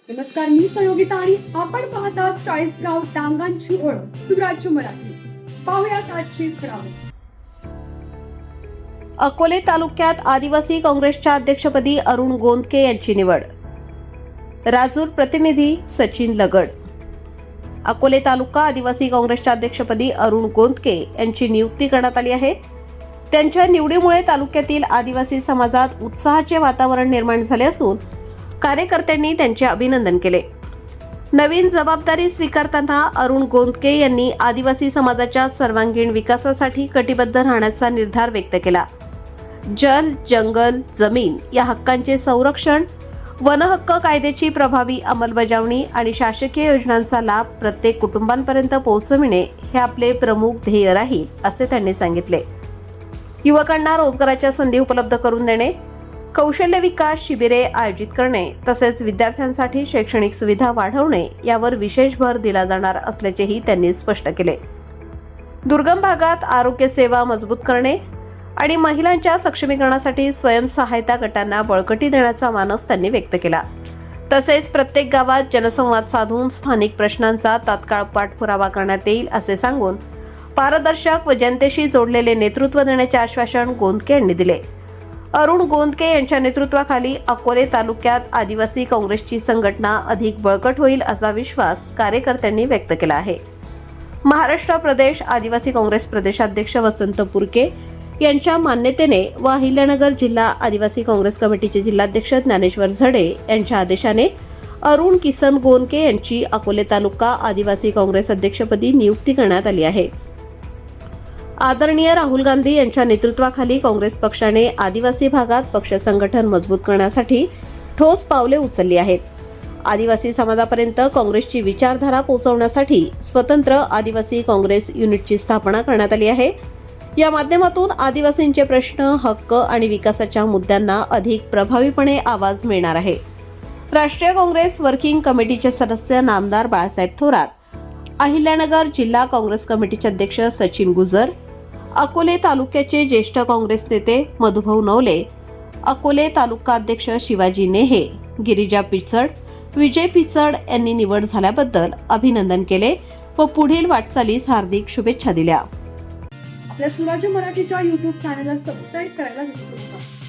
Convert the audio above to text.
नमस्कार, मी सहयोगिता आणि आपण पाहता चाळीसगाव डांगांची ओळख सुराज्य मराठी. पाहुयात आजची खबरं. अकोले तालुक्यात आदिवासी काँग्रेसच्या अध्यक्षपदी अरुण गोंदके यांची निवड. राजूर प्रतिनिधी सचिन लगड. अकोले तालुका आदिवासी काँग्रेसच्या अध्यक्षपदी अरुण गोंदके यांची नियुक्ती करण्यात आली आहे. त्यांच्या निवडीमुळे तालुक्यातील आदिवासी समाजात उत्साहाचे वातावरण निर्माण झाले असून कार्यकर्त्यांनी त्यांचे अभिनंदन केले. नवीन जबाबदारी स्वीकारताना अरुण गोंदके यांनी आदिवासी समाजाच्या सर्वांगीण विकासासाठी कटिबद्ध राहण्याचा निर्धार व्यक्त केला. जल, जंगल, जमीन या हक्कांचे संरक्षण, वन हक्क कायद्याची प्रभावी अंमलबजावणी आणि शासकीय योजनांचा लाभ प्रत्येक कुटुंबांपर्यंत पोहोचविणे हे आपले प्रमुख ध्येय राहील, असे त्यांनी सांगितले. युवकांना रोजगाराच्या संधी उपलब्ध करून देणे, कौशल्य विकास शिबिरे आयोजित करणे तसेच विद्यार्थ्यांसाठी शैक्षणिक सुविधा वाढवणे यावर विशेष भर दिला जाणार असल्याचेही त्यांनी स्पष्ट केले. दुर्गम भागात आरोग्य सेवा मजबूत करणे आणि महिलांच्या सक्षमीकरणासाठी स्वयंसहायता गटांना बळकटी देण्याचा मानस त्यांनी व्यक्त केला. तसेच प्रत्येक गावात जनसंवाद साधून स्थानिक प्रश्नांचा तात्काळ पाठपुरावा करण्यात येईल असे सांगून पारदर्शक व जनतेशी जोडलेले नेतृत्व देण्याचे आश्वासन गोंदके यांनी दिले. अरुण गोंदके यांच्या नेतृत्वाखाली अकोले तालुक्यात आदिवासी काँग्रेसची संघटना अधिक बळकट होईल असा विश्वास कार्यकर्त्यांनी व्यक्त केला आहे. महाराष्ट्र प्रदेश आदिवासी काँग्रेस प्रदेशाध्यक्ष वसंत पुरके यांच्या मान्यतेने व अहिल्यानगर जिल्हा आदिवासी काँग्रेस कमिटीचे जिल्हाध्यक्ष ज्ञानेश्वर झडे यांच्या आदेशाने अरुण किसन गोंदके यांची अकोले तालुका आदिवासी काँग्रेस अध्यक्षपदी नियुक्ती करण्यात आली आहे. आदरणीय राहुल गांधी यांच्या नेतृत्वाखाली काँग्रेस पक्षाने आदिवासी भागात पक्ष संघटन मजबूत करण्यासाठी ठोस पावले उचलली आहेत. आदिवासी समाजापर्यंत काँग्रेसची विचारधारा पोहोचवण्यासाठी स्वतंत्र आदिवासी काँग्रेस युनिटची स्थापना करण्यात आली आहे. या माध्यमातून आदिवासींचे प्रश्न, हक्क आणि विकासाच्या मुद्द्यांना अधिक प्रभावीपणे आवाज मिळणार आहे. राष्ट्रीय काँग्रेस वर्किंग कमिटीचे सदस्य नामदार बाळासाहेब थोरात, अहिल्यानगर जिल्हा काँग्रेस कमिटीचे अध्यक्ष सचिन गुजर, अकोले तालुक्याचे ज्येष्ठ काँग्रेस नेते मधुभाऊ नवले, अकोले तालुका अध्यक्ष शिवाजी नेहे, गिरिजा पिचड, विजय पिचड यांनी निवड झाल्याबद्दल अभिनंदन केले व पुढील वाटचालीस हार्दिक शुभेच्छा दिल्या. आपल्या सुराज्य मराठीच्या YouTube चॅनलला सबस्क्राईब करायला विसरू नका.